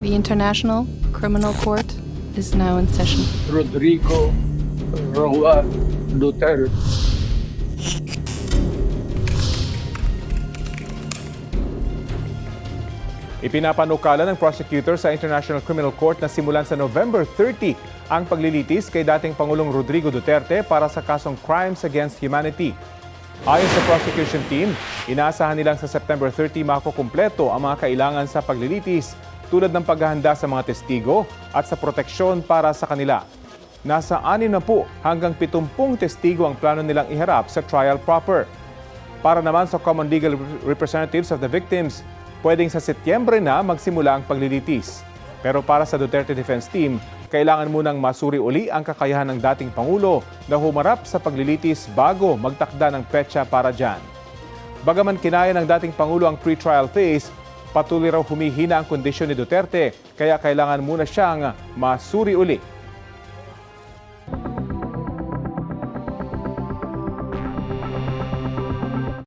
The International Criminal Court is now in session. Rodrigo Roa Duterte. Ipinapanukala ng prosecutor sa International Criminal Court na simulan sa November 30 ang paglilitis kay dating Pangulong Rodrigo Duterte para sa kasong Crimes Against Humanity. Ayon sa prosecution team, inaasahan nilang sa September 30 makukumpleto ang mga kailangan sa paglilitis tulad ng paghahanda sa mga testigo at sa proteksyon para sa kanila. Nasa 60 hanggang 70 testigo ang plano nilang iharap sa trial proper. Para naman sa common legal representatives of the victims, pwedeng sa Setyembre na magsimula ang paglilitis. Pero para sa Duterte Defense Team, kailangan munang masuri uli ang kakayahan ng dating Pangulo na humarap sa paglilitis bago magtakda ng petsa para dyan. Bagaman kinaya ng dating Pangulo ang pre-trial phase, patuloy raw humihina ang kondisyon ni Duterte kaya kailangan muna siyang masuri uli.